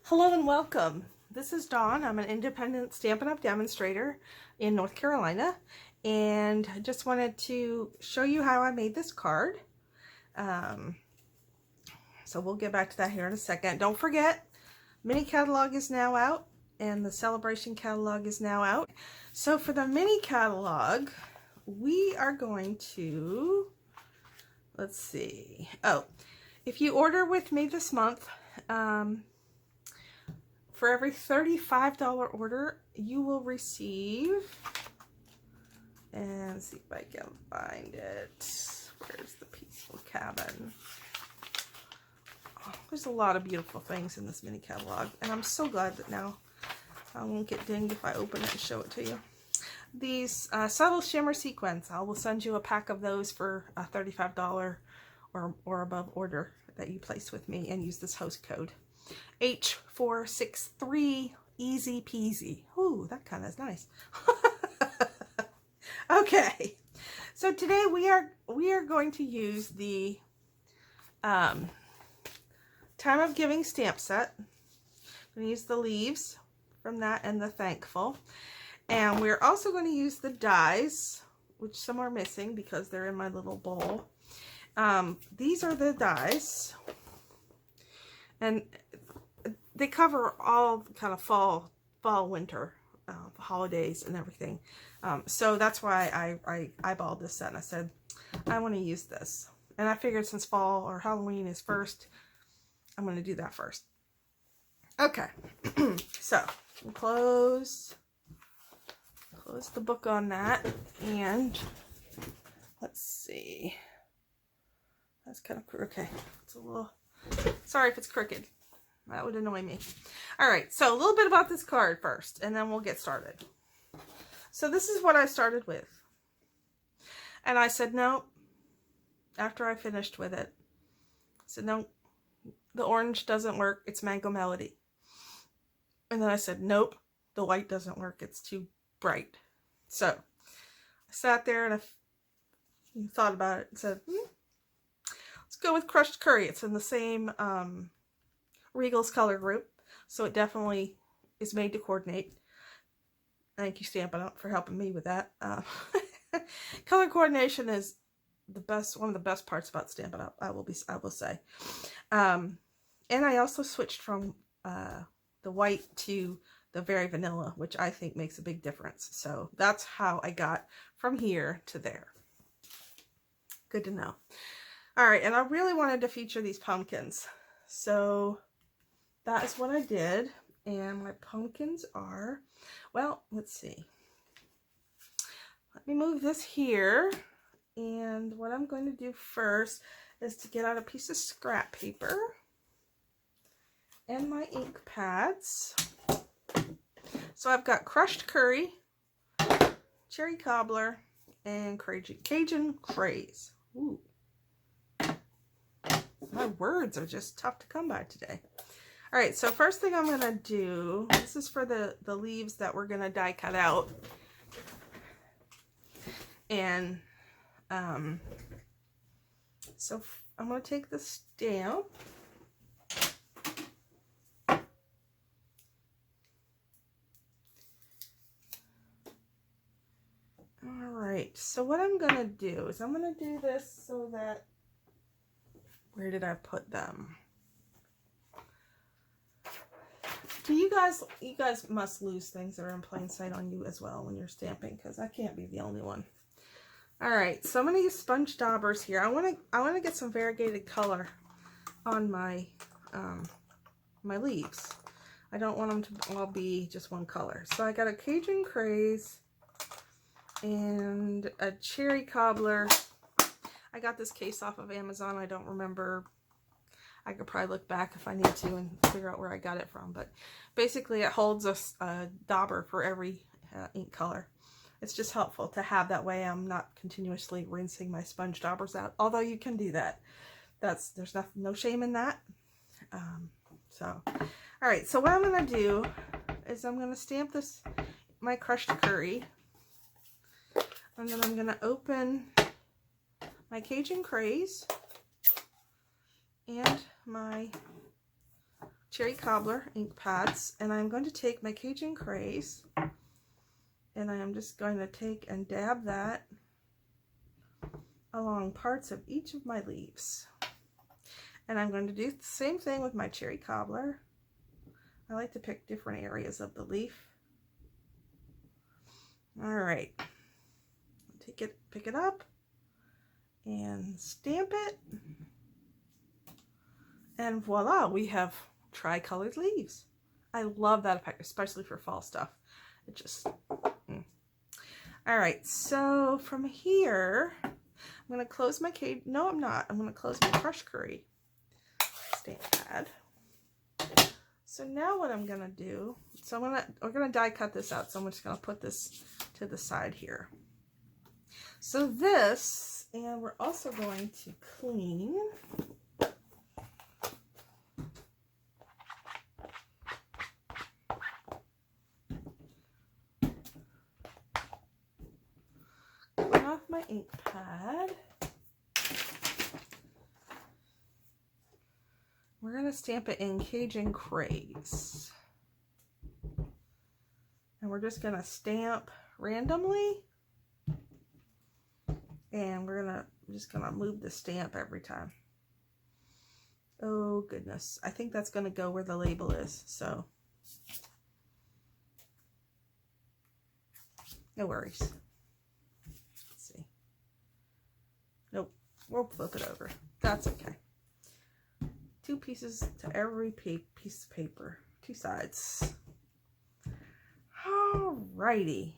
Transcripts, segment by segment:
Hello and welcome. This is Dawn. I'm an independent Stampin' Up! Demonstrator in North Carolina, and I just wanted to show you how I made this card. So we'll get back to that here in a second. Don't forget, mini catalog is now out and the celebration catalog is now out. So for the mini catalog, we are going to, let's see. Oh, if you order with me this month, for every $35 order, you will receive, and let's see if I can find it. Where's the Peaceful Cabin? Oh, there's a lot of beautiful things in this mini catalog, and I'm so glad that now I won't get dinged if I open it and show it to you. These subtle shimmer sequins, I will send you a pack of those for a $35 or above order that you place with me and use this host code. H463, easy peasy. Ooh, that kind of is nice. Okay, so today we are going to use the Time of Giving stamp set. I'm going to use the leaves from that and the Thankful, and we're also going to use the dies, which some are missing because they're in my little bowl. These are the dies, and they cover all kind of fall, winter, holidays and everything. So that's why I eyeballed this set and I said, I want to use this. And I figured since fall or Halloween is first, I'm going to do that first. Okay. So we'll close the book on that. And let's see. That's kind of, okay. It's a little, sorry if it's crooked. That would annoy me. All right, so a little bit about this card first, and then we'll get started. So this is what I started with. And I said, no, after I finished with it, I said, no, the orange doesn't work. It's Mango Melody. And then I said, nope, the white doesn't work. It's too bright. So I sat there and I thought about it and said, let's go with Crushed Curry. It's in the same Regal's color group, so it definitely is made to coordinate. Thank you, Stampin' Up, for helping me with that. Color coordination is the best, one of the best parts about Stampin' Up, I will say. And I also switched from the white to the very vanilla, which I think makes a big difference. So that's how I got from here to there. Good to know. All right, and I really wanted to feature these pumpkins, so that is what I did. And my pumpkins are, well, let's see. Let me move this here. And what I'm going to do first is to get out a piece of scrap paper and my ink pads. So I've got Crushed Curry, Cherry Cobbler, and Cajun Craze. Ooh. My words are just tough to come by today. All right, so first thing I'm going to do, this is for the leaves that we're going to die cut out. And so I'm going to take the stamp. All right, so what I'm going to do is I'm going to do this so that, where did I put them? Do you guys must lose things that are in plain sight on you as well when you're stamping, because I can't be the only one. All right, so I'm going to use sponge daubers here. I want to get some variegated color on my my leaves. I don't want them to all be just one color. So I got a Cajun Craze and a Cherry Cobbler. I got this case off of Amazon. I don't remember. I could probably look back if I need to and figure out where I got it from. But basically it holds a dauber for every ink color. It's just helpful to have that way. I'm not continuously rinsing my sponge daubers out. Although you can do that. There's no shame in that. All right. So what I'm going to do is I'm going to stamp my Crushed Curry. And then I'm going to open my Cajun Craze and my cherry cobbler ink pads, and I'm going to take my Cajun Craze, and I am just going to take and dab that along parts of each of my leaves. And I'm going to do the same thing with my cherry cobbler. I like to pick different areas of the leaf. All right, take it, pick it up, and stamp it, and voila, we have tri-colored leaves. I love that effect, especially for fall stuff. It just, All right, so from here, I'm going to close my cage. No, I'm not. I'm going to close my Crush Curry stamp pad. So now what I'm going to do, so we're going to die cut this out, so I'm just going to put this to the side here. So this, and we're also going to clean off my ink pad. We're going to stamp it in Cajun Craze. And we're just going to stamp randomly. And we're just going to move the stamp every time. Oh goodness. I think that's going to go where the label is. So no worries. Let's see. Nope. We'll flip it over. That's okay. 2 pieces to every piece of paper. 2 sides. Alrighty.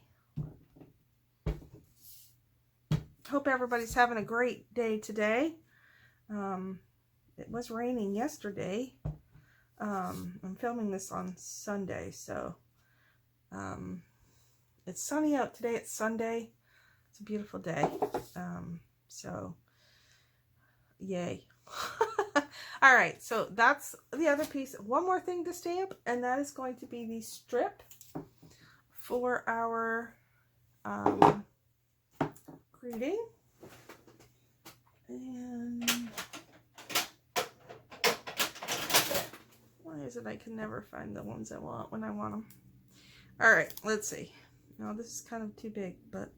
Hope everybody's having a great day today. It was raining yesterday. I'm filming this on Sunday, so it's sunny out today. It's Sunday. It's a beautiful day. So yay. All right, so that's the other piece. One more thing to stamp, and that is going to be the strip for our greeting. And why is it I can never find the ones I want when I want them? All right, let's see. Now this is kind of too big, but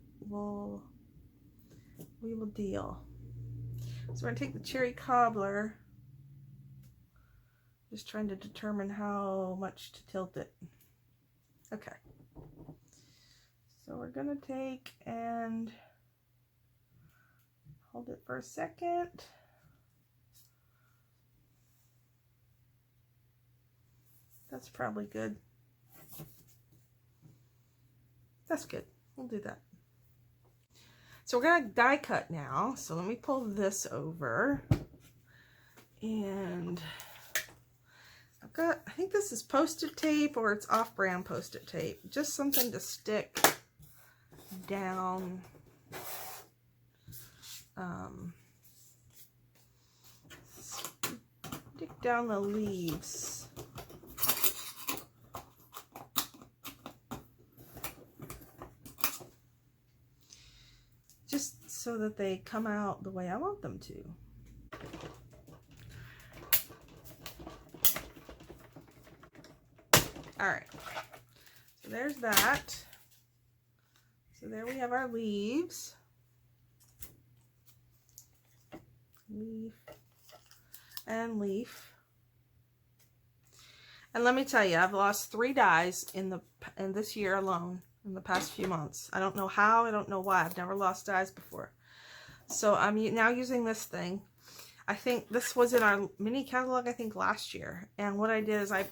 we will deal. So we're gonna take the cherry cobbler. Just trying to determine how much to tilt it. Okay. So we're gonna take and hold it for a second. That's probably good. That's good. We'll do that. So we're gonna die cut now. So let me pull this over. And I think this is Post-it tape, or it's off-brand Post-it tape. Just something to stick down. Stick down the leaves. Just so that they come out the way I want them to. All right, so there's that. So there we have our leaves. Leaf and leaf. And let me tell you, I've lost 3 dies in this year alone, in the past few months. I don't know how, I don't know why. I've never lost dies before. So I'm now using this thing. I think this was in our mini catalog, I think last year. And what I did is I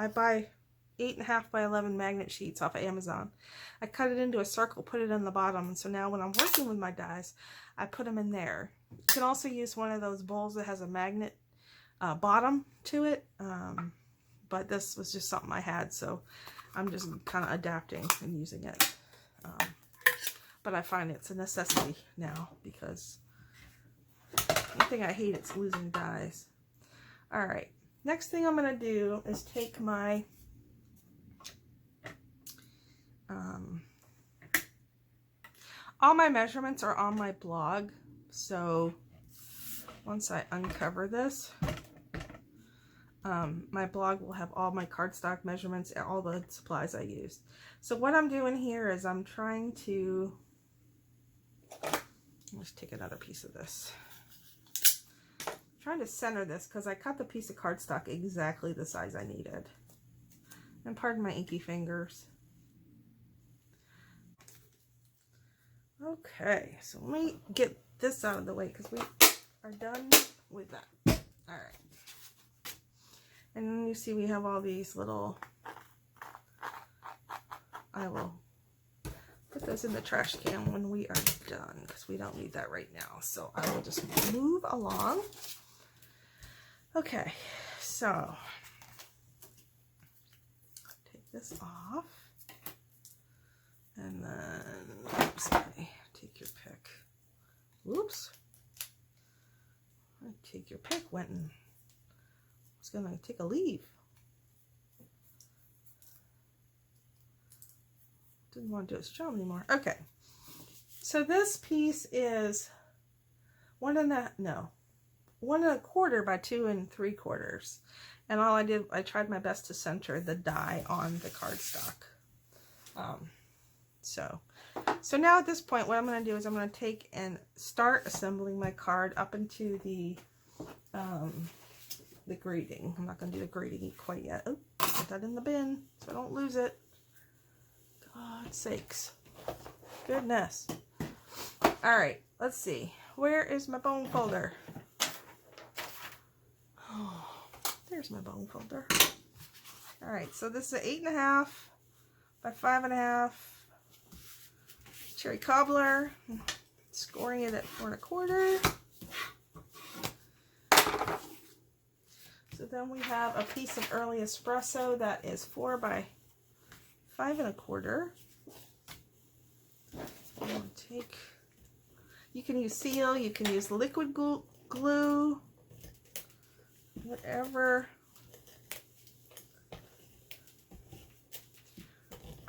buy 8.5 by 11 magnet sheets off of Amazon. I cut it into a circle, put it in the bottom, and so now when I'm working with my dies, I put them in there. You can also use one of those bowls that has a magnet bottom to it, but this was just something I had, so I'm just kind of adapting and using it. But I find it's a necessity now, because one thing I hate is losing dies. All right, next thing I'm going to do is take my all my measurements are on my blog, so once I uncover this, my blog will have all my cardstock measurements and all the supplies I used. So what I'm doing here is I'm trying to, let's take another piece of this. I'm trying to center this because I cut the piece of cardstock exactly the size I needed. And pardon my inky fingers. Okay, so let me get this out of the way because we are done with that. All right. And then you see we have all these little, I will put those in the trash can when we are done because we don't need that right now. So I will just move along. Okay, so take this off. And then, oops, take your pick. Whoops. Take your pick, Winton. I was going to take a leave. Didn't want to do its job anymore. Okay. So this piece is 1 1/4 by 2 3/4. And all I did, I tried my best to center the die on the cardstock. So now at this point, what I'm going to do is I'm going to take and start assembling my card up into the grating. I'm not going to do the grating quite yet. Oh, put that in the bin so I don't lose it. God's sakes. Goodness. All right, let's see. Where is my bone folder? Oh, there's my bone folder. All right, so this is an 8.5 by 5.5 cherry cobbler. Scoring it at 4 1/4. So then we have a piece of early espresso that is 4 by 5 1/4. Take. You can use seal. You can use liquid glue. Whatever.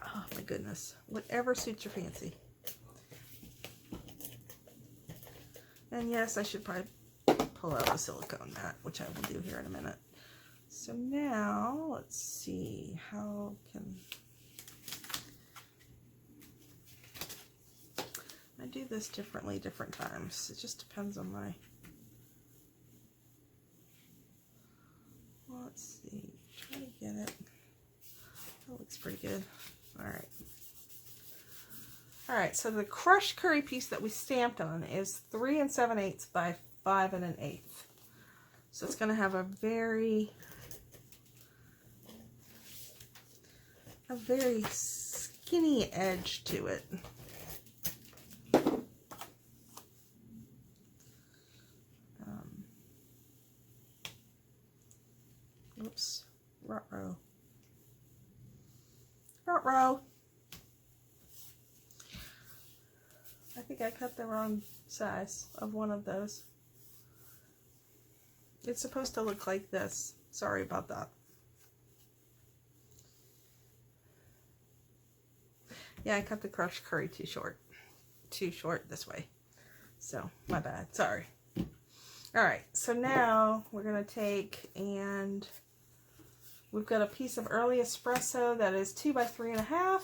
Oh my goodness. Whatever suits your fancy. And yes, I should probably pull out the silicone mat, which I will do here in a minute. So now, let's see, how can I do this differently different times? It just depends on my, let's see, try to get it. That looks pretty good. All right. All right, so the crushed curry piece that we stamped on is 3 7/8 by 5 1/8. So it's going to have a very skinny edge to it. Oops, ruh-roh. Ruh-roh. I think I cut the wrong size of one of those. It's supposed to look like this. Sorry about that. Yeah, I cut the crushed curry too short. Too short this way. So, my bad. Sorry. Alright, so now we're going to take and we've got a piece of early espresso that is 2 by 3.5.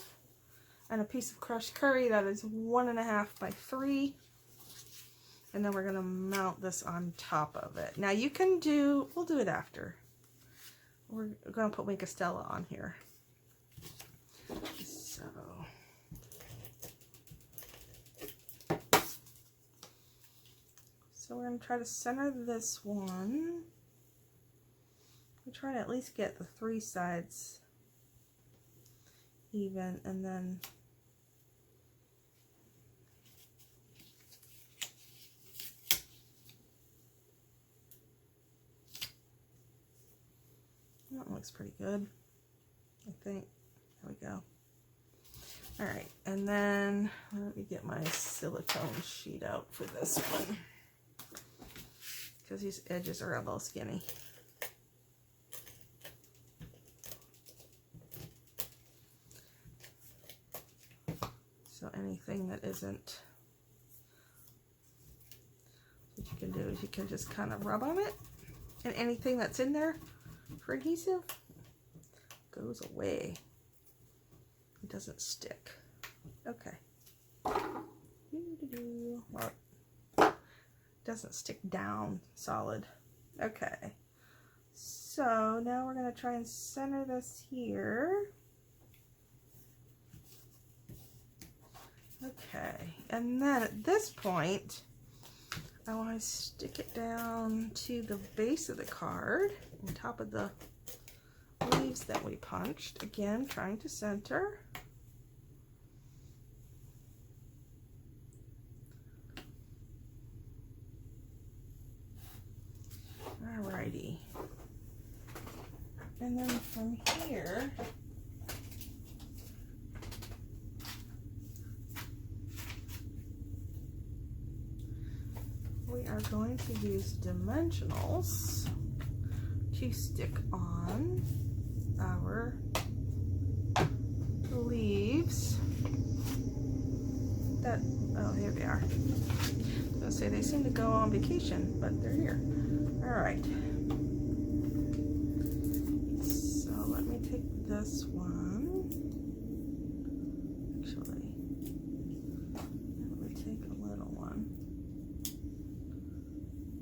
And a piece of crushed curry that is 1.5 by 3. And then we're going to mount this on top of it. Now you can do, we'll do it after. We're going to put Wink Stella on here. So we're going to try to center this one. We're trying to at least get the 3 sides even, and then that looks pretty good, I think. There we go. All right, and then let me get my silicone sheet out for this one because these edges are a little skinny. So anything that isn't, what you can do is you can just kind of rub on it, and anything that's in there, for adhesive goes away. It doesn't stick. Okay. Well, it doesn't stick down solid. Okay. So now we're going to try and center this here. Okay. And then at this point, I want to stick it down to the base of the card on top of the leaves that we punched. Again, trying to center. Alrighty. And then from here, we are going to use dimensionals to stick on our leaves that, oh, here they are. I was gonna say they seem to go on vacation, but they're here. All right. So let me take this one. Actually, let me take a little one.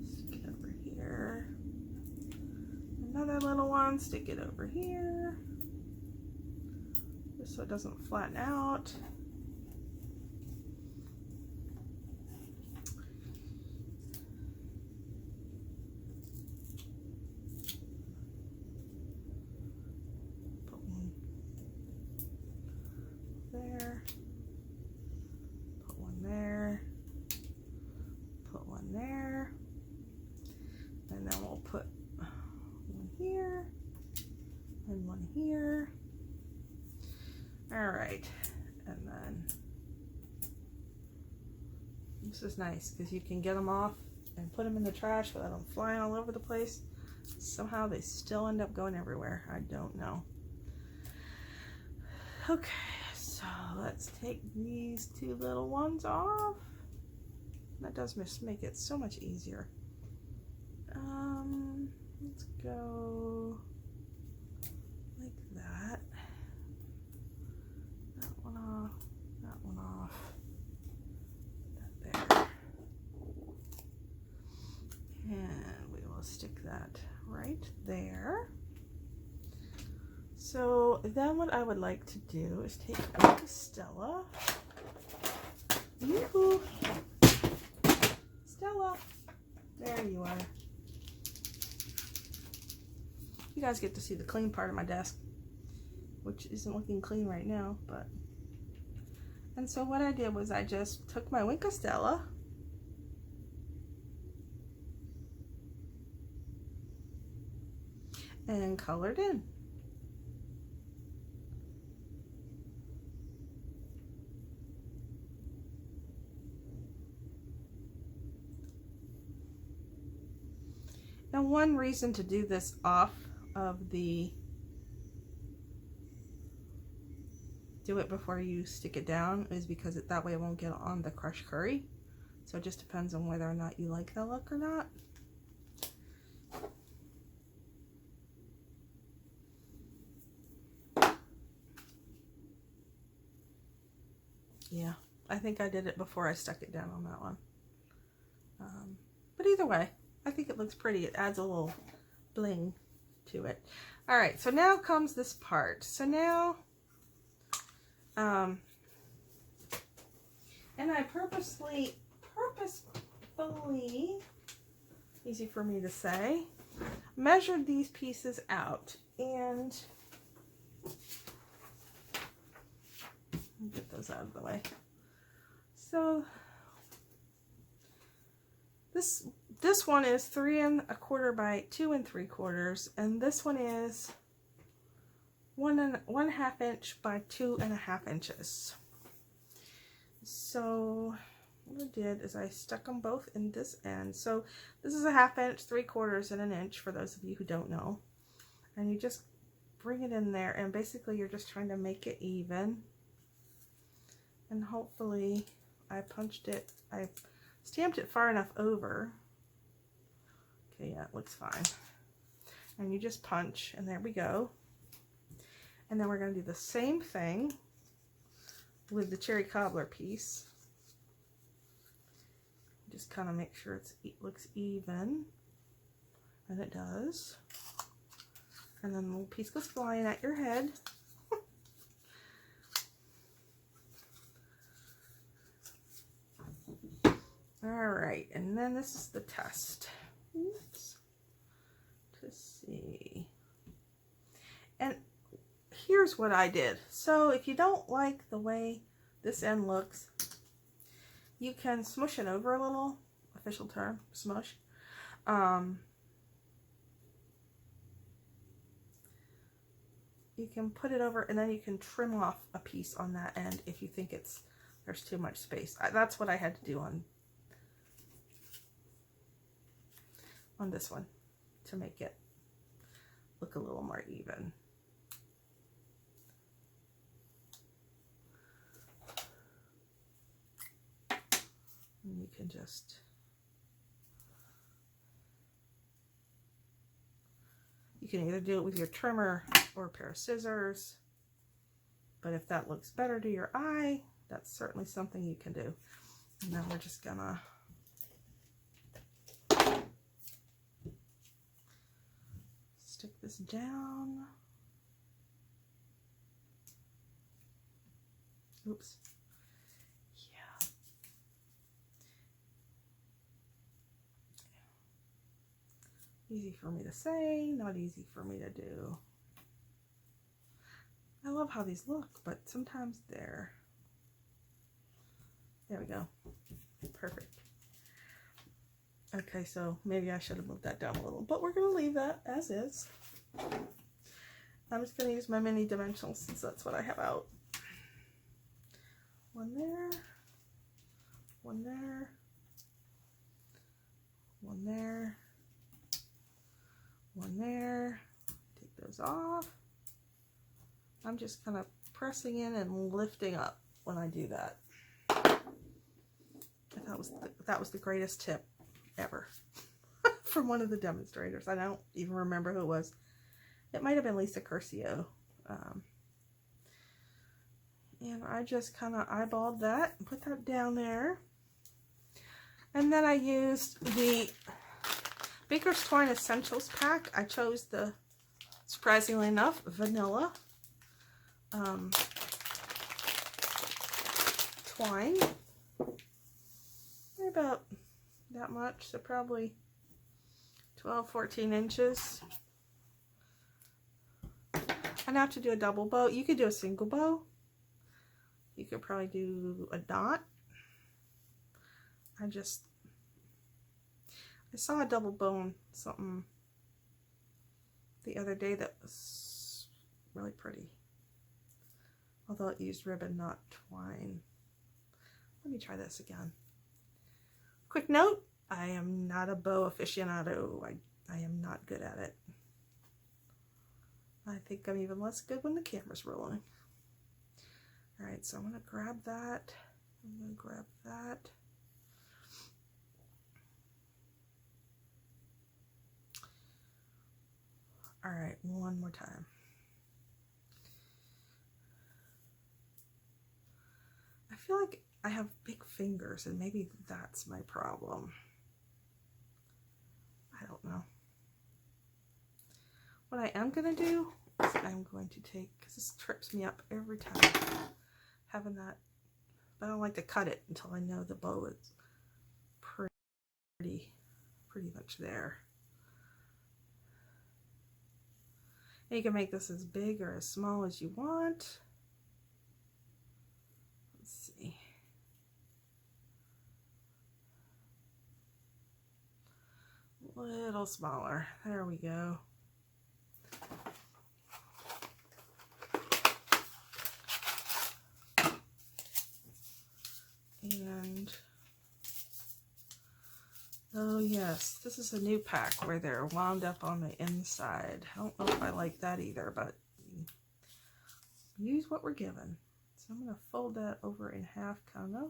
Stick it over here. Another little one, stick it over here. Just so it doesn't flatten out. There, put one there, put one there, and then we'll put one here and one here. All right, and then this is nice because you can get them off and put them in the trash without them flying all over the place. Somehow they still end up going everywhere. I don't know. Okay. So let's take these two little ones off. That does make it so much easier. Let's go like that. That one off. That one off. That there. And we will stick that right there. So then what I would like to do is take Stella. Yoo-hoo. Stella. There you are. You guys get to see the clean part of my desk, which isn't looking clean right now, but. And so what I did was I just took my Wink of Stella and colored in. Now, one reason to do this off of the, do it before you stick it down, is because that way it won't get on the crushed curry. So it just depends on whether or not you like the look or not. Yeah, I think I did it before I stuck it down on that one. But either way, I think it looks pretty. It adds a little bling to it. All right, so now comes this part. So now, and I purposefully, easy for me to say, measured these pieces out. And get those out of the way. So this one is 3 1/4 by 2 3/4, and this one is 1½ inch by 2½ inches. So what I did is I stuck them both in this end. So this is 1/2 inch, 3/4, and 1 inch for those of you who don't know. And you just bring it in there, and basically you're just trying to make it even. And hopefully I stamped it far enough over. Okay, yeah, it looks fine. And you just punch, and there we go. And then we're going to do the same thing with the cherry cobbler piece. Just kind of make sure it looks even, and it does. And then the little piece goes flying at your head. Alright, and then this is the test. Oops. To see. And here's what I did. So if you don't like the way this end looks, you can smush it over a little. Official term, smush. You can put it over, and then you can trim off a piece on that end if you think there's too much space. That's what I had to do on this one to make it look a little more even. And you can just either do it with your trimmer or a pair of scissors, but if that looks better to your eye, that's certainly something you can do. And then we're just gonna stick this down. Oops. Yeah. Easy for me to say, not easy for me to do. I love how these look, but sometimes there we go. Perfect. Okay, so maybe I should have moved that down a little, but we're going to leave that as is. I'm just going to use my mini dimensionals since that's what I have out. One there, one there, one there, one there. Take those off. I'm just kind of pressing in and lifting up when I do that. That was the greatest tip ever from one of the demonstrators. I don't even remember who it was. It might have been Lisa Curcio. And I just kind of eyeballed that and put that down there. And then I used the Baker's Twine Essentials pack. I chose the, surprisingly enough, vanilla twine. They're about that much, so probably 12, 14 inches. I now have to do a double bow. You could do a single bow. You could probably do a dot. I saw a double bow on something the other day that was really pretty. Although it used ribbon, not twine. Let me try this again. Quick note, I am not a bow aficionado. I am not good at it. I think I'm even less good when the camera's rolling. Alright, so I'm going to grab that. I'm going to grab that. Alright, one more time. I feel like I have big fingers and maybe that's my problem. I don't know. What I am going to do is I'm going to take, because this trips me up every time, having that, but I don't like to cut it until I know the bow is pretty much there. And you can make this as big or as small as you want. Let's see. A little smaller. There we go. And oh yes, this is a new pack where they're wound up on the inside. I don't know if I like that either, but use what we're given. So I'm going to fold that over in half, kind of.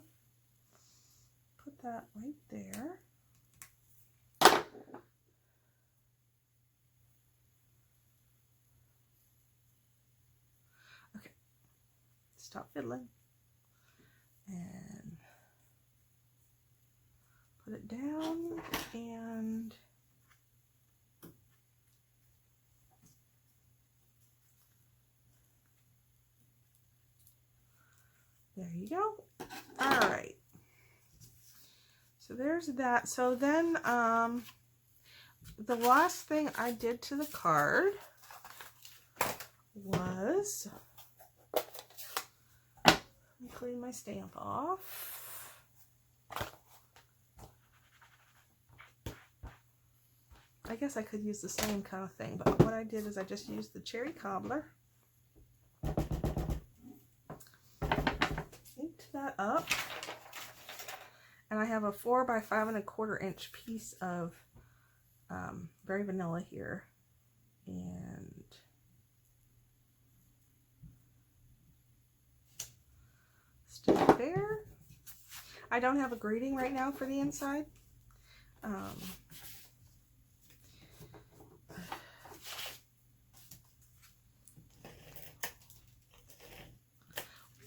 Put that right there. fiddling. And put it down, and there you go. All right. So there's that. So then the last thing I did to the card was, let me clean my stamp off. I guess I could use the same kind of thing, but what I did is I just used the cherry cobbler. Inked that up. And I have a 4 by 5 1/4 inch piece of Very Vanilla here. And stick it there. I don't have a greeting right now for the inside.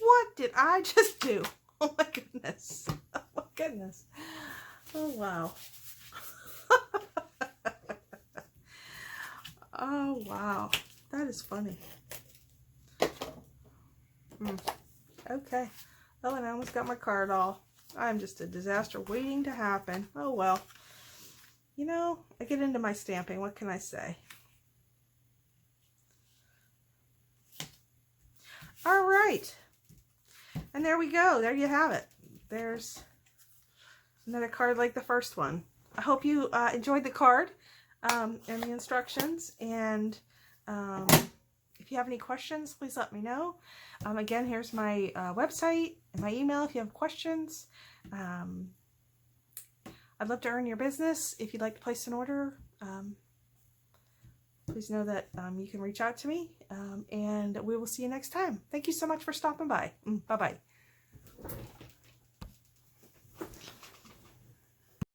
What did I just do? Oh my goodness. Oh my goodness. Oh wow. Oh wow. That is funny. Okay. Oh, and I almost got my card all. I'm just a disaster waiting to happen. Oh well. You know, I get into my stamping. What can I say? All right. And there we go. There you have it. There's another card like the first one. I hope you enjoyed the card and the instructions. And if you have any questions, please let me know. Again, here's my website and my email if you have questions. I'd love to earn your business. If you'd like to place an order, please know that you can reach out to me, and we will see you next time. Thank you so much for stopping by. Bye-bye.